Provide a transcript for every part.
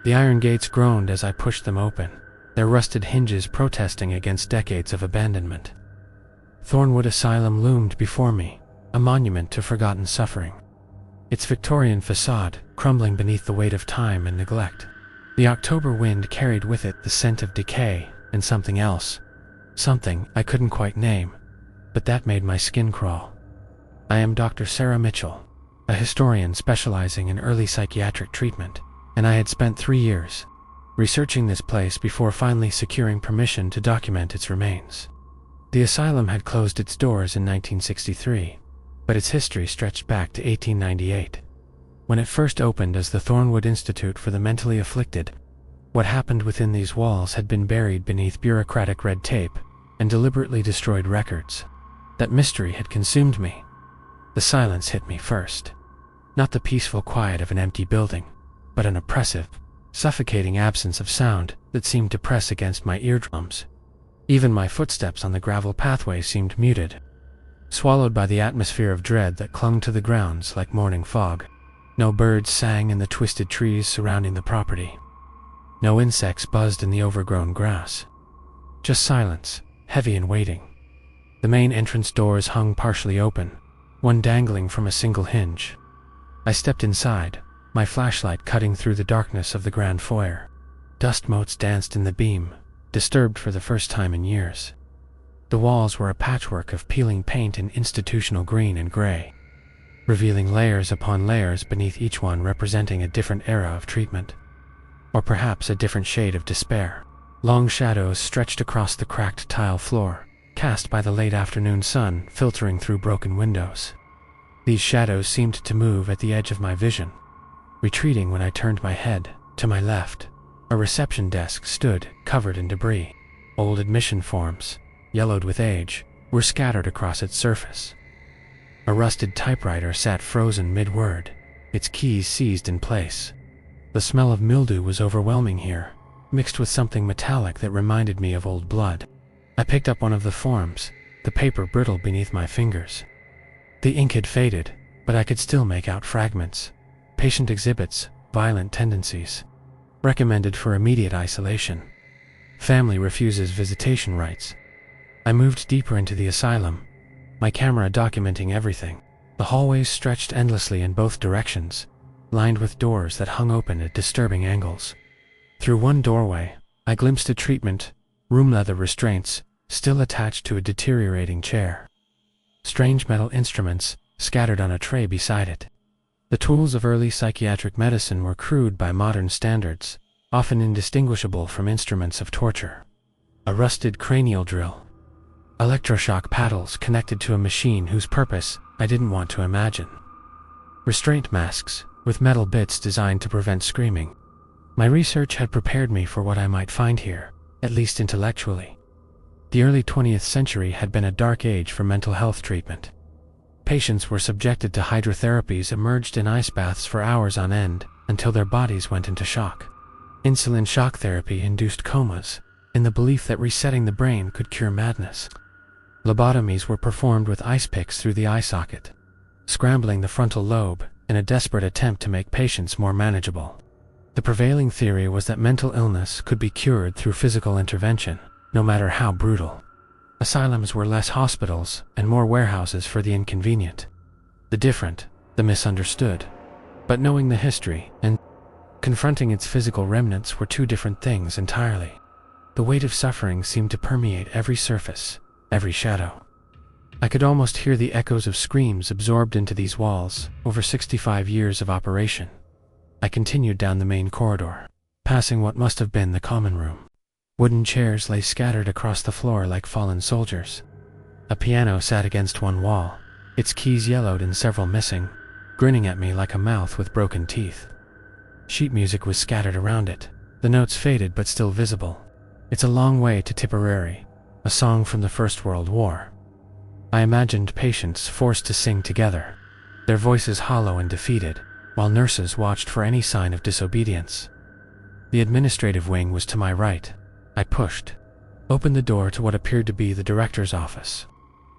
The iron gates groaned as I pushed them open, their rusted hinges protesting against decades of abandonment. Thornwood Asylum loomed before me, a monument to forgotten suffering. Its Victorian facade crumbling beneath the weight of time and neglect. The October wind carried with it the scent of decay and something else, something I couldn't quite name, but that made my skin crawl. I am Dr. Sarah Mitchell, a historian specializing in early psychiatric treatment, and I had spent 3 years researching this place before finally securing permission to document its remains. The asylum had closed its doors in 1963, but its history stretched back to 1898. When it first opened as the Thornwood Institute for the Mentally Afflicted, what happened within these walls had been buried beneath bureaucratic red tape and deliberately destroyed records. That mystery had consumed me. The silence hit me first. Not the peaceful quiet of an empty building, but an oppressive, suffocating absence of sound that seemed to press against my eardrums. Even my footsteps on the gravel pathway seemed muted, swallowed by the atmosphere of dread that clung to the grounds like morning fog. No birds sang in the twisted trees surrounding the property. No insects buzzed in the overgrown grass. Just silence, heavy and waiting. The main entrance doors hung partially open, one dangling from a single hinge. I stepped inside, my flashlight cutting through the darkness of the grand foyer. Dust motes danced in the beam, disturbed for the first time in years. The walls were a patchwork of peeling paint in institutional green and gray, revealing layers upon layers beneath each one representing a different era of treatment, or perhaps a different shade of despair. Long shadows stretched across the cracked tile floor, cast by the late afternoon sun filtering through broken windows. These shadows seemed to move at the edge of my vision, retreating when I turned my head. To my left, a reception desk stood, covered in debris. Old admission forms, yellowed with age, were scattered across its surface. A rusted typewriter sat frozen mid-word, its keys seized in place. The smell of mildew was overwhelming here, mixed with something metallic that reminded me of old blood. I picked up one of the forms, the paper brittle beneath my fingers. The ink had faded, but I could still make out fragments. Patient exhibits violent tendencies. Recommended for immediate isolation. Family refuses visitation rights. I moved deeper into the asylum, my camera documenting everything. The hallways stretched endlessly in both directions, lined with doors that hung open at disturbing angles. Through one doorway, I glimpsed a treatment room, leather restraints still attached to a deteriorating chair. Strange metal instruments scattered on a tray beside it. The tools of early psychiatric medicine were crude by modern standards, often indistinguishable from instruments of torture. A rusted cranial drill. Electroshock paddles connected to a machine whose purpose I didn't want to imagine. Restraint masks with metal bits designed to prevent screaming. My research had prepared me for what I might find here, at least intellectually. The early 20th century had been a dark age for mental health treatment. Patients were subjected to hydrotherapies, immersed in ice baths for hours on end until their bodies went into shock. Insulin shock therapy induced comas, in the belief that resetting the brain could cure madness. Lobotomies were performed with ice picks through the eye socket, scrambling the frontal lobe in a desperate attempt to make patients more manageable. The prevailing theory was that mental illness could be cured through physical intervention, no matter how brutal. Asylums were less hospitals and more warehouses for the inconvenient, the different, the misunderstood. But knowing the history and confronting its physical remnants were two different things entirely. The weight of suffering seemed to permeate every surface, every shadow. I could almost hear the echoes of screams absorbed into these walls over 65 years of operation. I continued down the main corridor, passing what must have been the common room. Wooden chairs lay scattered across the floor like fallen soldiers. A piano sat against one wall, its keys yellowed and several missing, grinning at me like a mouth with broken teeth. Sheet music was scattered around it, the notes faded but still visible. It's a long way to Tipperary, a song from the First World War. I imagined patients forced to sing together, their voices hollow and defeated, while nurses watched for any sign of disobedience. The administrative wing was to my right. I pushed, opened the door to what appeared to be the director's office.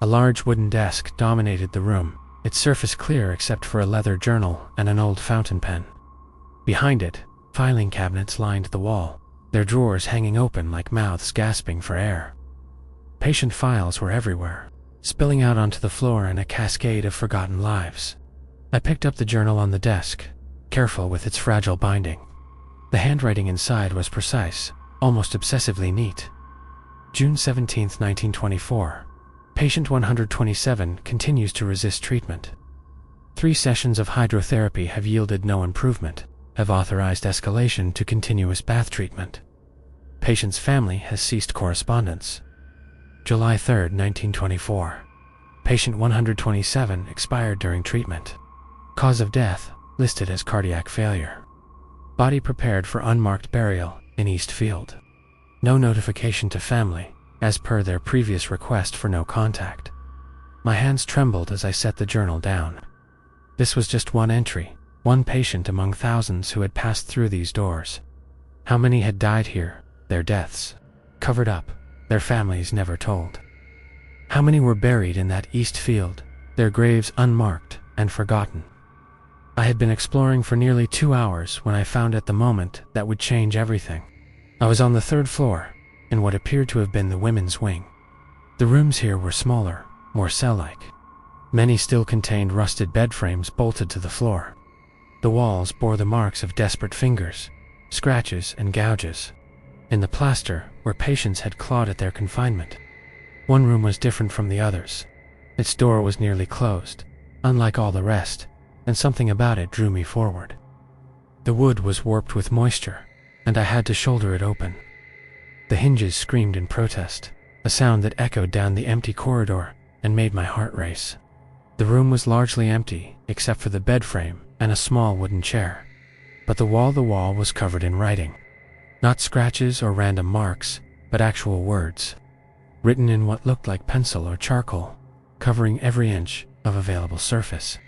A large wooden desk dominated the room, its surface clear except for a leather journal and an old fountain pen. Behind it, Filing cabinets lined the wall, their drawers hanging open like mouths gasping for air. Patient files were everywhere, spilling out onto the floor in a cascade of forgotten lives. I picked up the journal on the desk, careful with its fragile binding. The handwriting inside was precise, almost obsessively neat. June 17, 1924. Patient 127 continues to resist treatment. 3 sessions of hydrotherapy have yielded no improvement, have authorized escalation to continuous bath treatment. Patient's family has ceased correspondence. July 3, 1924. Patient 127 expired during treatment. Cause of death listed as cardiac failure. Body prepared for unmarked burial in Eastfield. No notification to family, as per their previous request for no contact. My hands trembled as I set the journal down. This was just one entry, one patient among thousands who had passed through these doors. How many had died here, their deaths covered up, their families never told? How many were buried in that East Field, their graves unmarked and forgotten? I had been exploring for nearly 2 hours when I found at the moment that would change everything. I was on the 3rd floor, in what appeared to have been the women's wing. The rooms here were smaller, more cell-like. Many still contained rusted bed frames bolted to the floor. The walls bore the marks of desperate fingers, scratches and gouges. In the plaster where patients had clawed at their confinement. One room was different from the others. Its door was nearly closed, unlike all the rest, and something about it drew me forward. The wood was warped with moisture, and I had to shoulder it open. The hinges screamed in protest, a sound that echoed down the empty corridor and made my heart race. The room was largely empty, except for the bed frame and a small wooden chair. But the wall was covered in writing. Not scratches or random marks, but actual words, written in what looked like pencil or charcoal, covering every inch of available surface.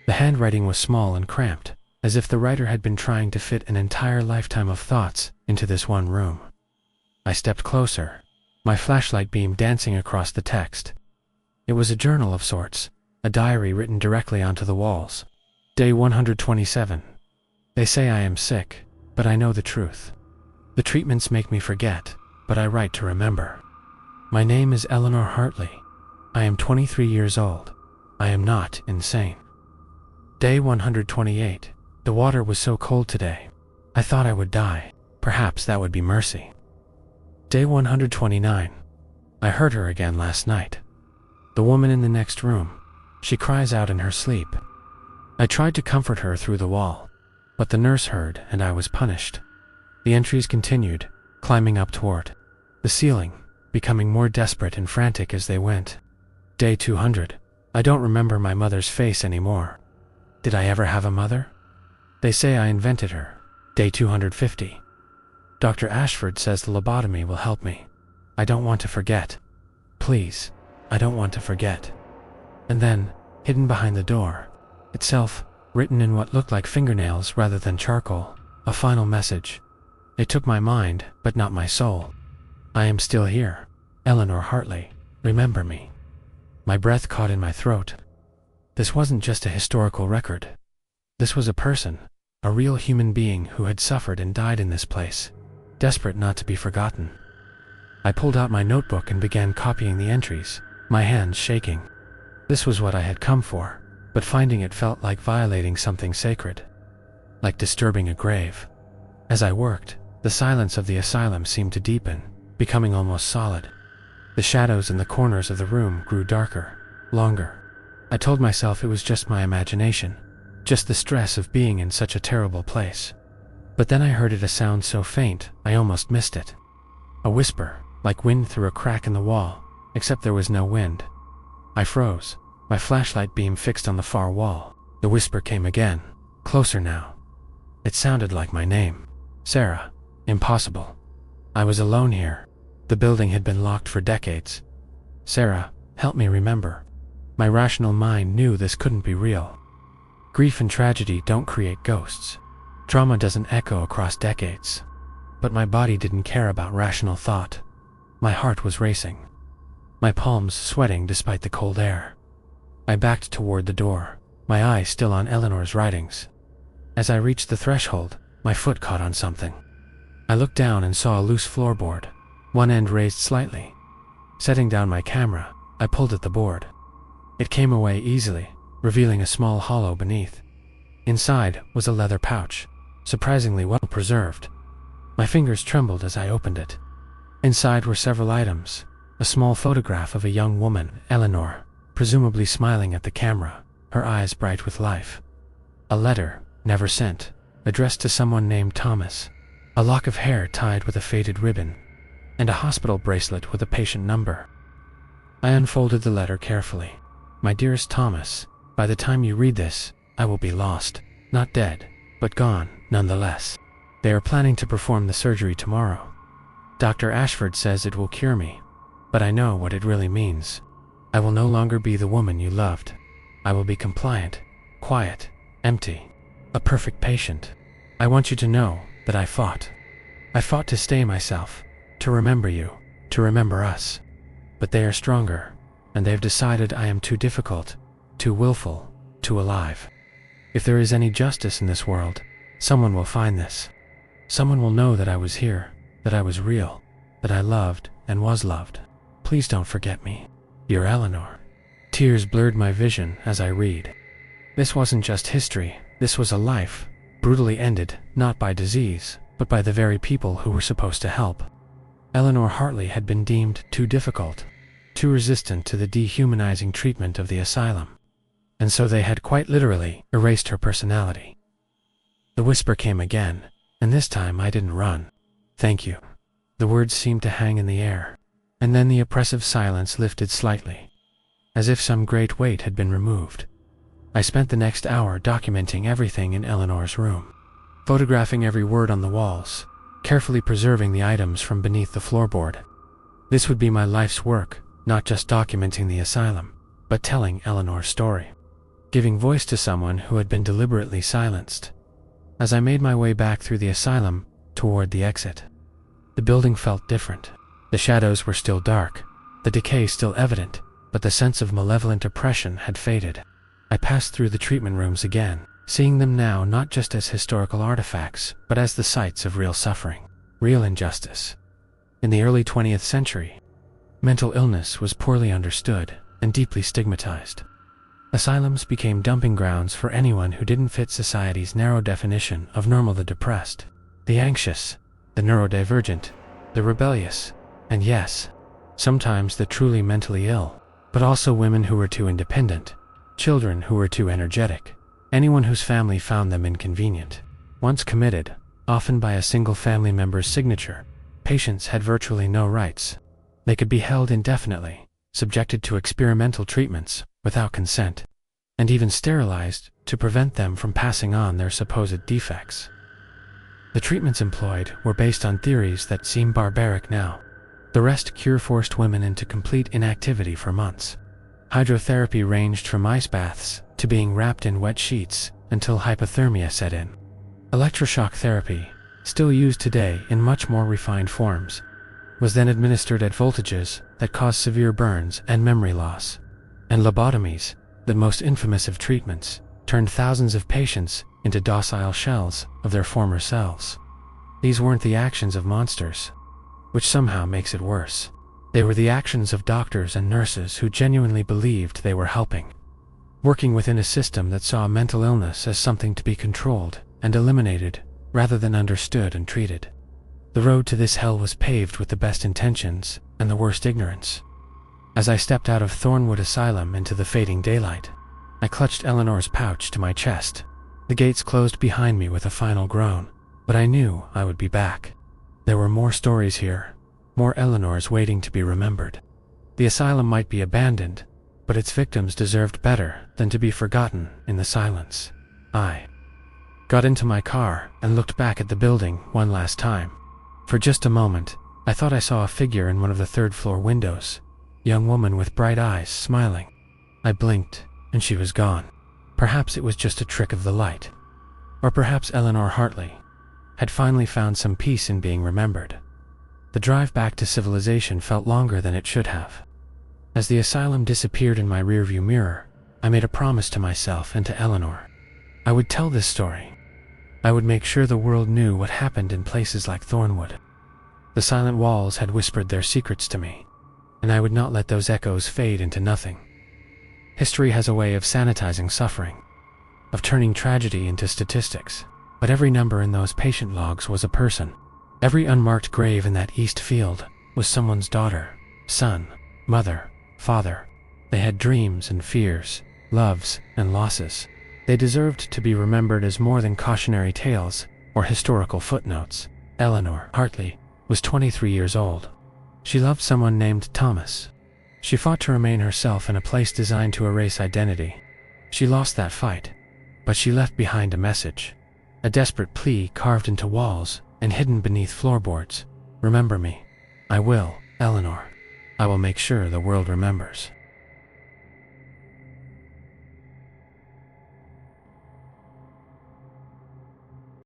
The handwriting was small and cramped, as if the writer had been trying to fit an entire lifetime of thoughts into this one room. I stepped closer, my flashlight beam dancing across the text. It was a journal of sorts, a diary written directly onto the walls. Day 127. They say I am sick, but I know the truth. The treatments make me forget, but I write to remember. My name is Eleanor Hartley. I am 23 years old. I am not insane. Day 128. The water was so cold today. I thought I would die. Perhaps that would be mercy. Day 129. I heard her again last night. The woman in the next room. She cries out in her sleep. I tried to comfort her through the wall, but the nurse heard and I was punished. The entries continued, climbing up toward the ceiling, becoming more desperate and frantic as they went. Day 200. I don't remember my mother's face anymore. Did I ever have a mother? They say I invented her. Day 250. Dr. Ashford says the lobotomy will help me. I don't want to forget. Please, I don't want to forget. And then, hidden behind the door, itself, written in what looked like fingernails rather than charcoal, a final message. It took my mind, but not my soul. I am still here. Eleanor Hartley, remember me. My breath caught in my throat. This wasn't just a historical record. This was a person, a real human being who had suffered and died in this place, desperate not to be forgotten. I pulled out my notebook and began copying the entries, my hands shaking. This was what I had come for, but finding it felt like violating something sacred, like disturbing a grave. As I worked, the silence of the asylum seemed to deepen, becoming almost solid. The shadows in the corners of the room grew darker, longer. I told myself it was just my imagination, just the stress of being in such a terrible place. But then I heard a sound so faint, I almost missed it. A whisper, like wind through a crack in the wall, except there was no wind. I froze, my flashlight beam fixed on the far wall. The whisper came again, closer now. It sounded like my name. Sarah. Impossible. I was alone here. The building had been locked for decades. Sarah, help me remember. My rational mind knew this couldn't be real. Grief and tragedy don't create ghosts. Trauma doesn't echo across decades. But my body didn't care about rational thought. My heart was racing. My palms sweating despite the cold air. I backed toward the door, my eyes still on Eleanor's writings. As I reached the threshold, my foot caught on something. I looked down and saw a loose floorboard, one end raised slightly. Setting down my camera, I pulled at the board. It came away easily, revealing a small hollow beneath. Inside was a leather pouch, surprisingly well preserved. My fingers trembled as I opened it. Inside were several items: a small photograph of a young woman, Eleanor, presumably smiling at the camera, her eyes bright with life. A letter, never sent, addressed to someone named Thomas, a lock of hair tied with a faded ribbon, and a hospital bracelet with a patient number. I unfolded the letter carefully. My dearest Thomas, by the time you read this, I will be lost, not dead, but gone, nonetheless. They are planning to perform the surgery tomorrow. Dr. Ashford says it will cure me, but I know what it really means. I will no longer be the woman you loved. I will be compliant, quiet, empty, a perfect patient. I want you to know that I fought. I fought to stay myself, to remember you, to remember us. But they are stronger, and they've decided I am too difficult, too willful, too alive. If there is any justice in this world, someone will find this. Someone will know that I was here, that I was real, that I loved and was loved. Please don't forget me. Your Eleanor. Tears blurred my vision as I read. This wasn't just history, this was a life, brutally ended, not by disease, but by the very people who were supposed to help. Eleanor Hartley had been deemed too difficult, too resistant to the dehumanizing treatment of the asylum, and so they had quite literally erased her personality. The whisper came again, and this time I didn't run. Thank you. The words seemed to hang in the air, and then the oppressive silence lifted slightly, as if some great weight had been removed. I spent the next hour documenting everything in Eleanor's room, photographing every word on the walls, carefully preserving the items from beneath the floorboard. This would be my life's work, not just documenting the asylum, but telling Eleanor's story, giving voice to someone who had been deliberately silenced. As I made my way back through the asylum, toward the exit, the building felt different. The shadows were still dark, the decay still evident, but the sense of malevolent oppression had faded. I passed through the treatment rooms again, seeing them now not just as historical artifacts, but as the sites of real suffering, real injustice. In the early 20th century, mental illness was poorly understood and deeply stigmatized. Asylums became dumping grounds for anyone who didn't fit society's narrow definition of normal: the depressed, the anxious, the neurodivergent, the rebellious, and yes, sometimes the truly mentally ill, but also women who were too independent, children who were too energetic, anyone whose family found them inconvenient. Once committed, often by a single family member's signature, patients had virtually no rights. They could be held indefinitely, subjected to experimental treatments without consent, and even sterilized to prevent them from passing on their supposed defects. The treatments employed were based on theories that seem barbaric now. The rest cure forced women into complete inactivity for months. Hydrotherapy ranged from ice baths to being wrapped in wet sheets until hypothermia set in. Electroshock therapy, still used today in much more refined forms, was then administered at voltages that caused severe burns and memory loss. And lobotomies, the most infamous of treatments, turned thousands of patients into docile shells of their former selves. These weren't the actions of monsters, which somehow makes it worse. They were the actions of doctors and nurses who genuinely believed they were helping, working within a system that saw mental illness as something to be controlled and eliminated rather than understood and treated. The road to this hell was paved with the best intentions and the worst ignorance. As I stepped out of Thornwood Asylum into the fading daylight, I clutched Eleanor's pouch to my chest. The gates closed behind me with a final groan, but I knew I would be back. There were more stories here, more Eleanors waiting to be remembered. The asylum might be abandoned, but its victims deserved better than to be forgotten in the silence. I got into my car and looked back at the building one last time. For just a moment, I thought I saw a figure in one of the third-floor windows, a young woman with bright eyes, smiling. I blinked, and she was gone. Perhaps it was just a trick of the light. Or perhaps Eleanor Hartley had finally found some peace in being remembered. The drive back to civilization felt longer than it should have. As the asylum disappeared in my rearview mirror, I made a promise to myself and to Eleanor. I would tell this story. I would make sure the world knew what happened in places like Thornwood. The silent walls had whispered their secrets to me, and I would not let those echoes fade into nothing. History has a way of sanitizing suffering, of turning tragedy into statistics, but every number in those patient logs was a person. Every unmarked grave in that east field was someone's daughter, son, mother, father. They had dreams and fears, loves and losses. They deserved to be remembered as more than cautionary tales or historical footnotes. Eleanor Hartley was 23 years old. She loved someone named Thomas. She fought to remain herself in a place designed to erase identity. She lost that fight, but she left behind a message, a desperate plea carved into walls and hidden beneath floorboards. Remember me. I will, Eleanor. I will make sure the world remembers.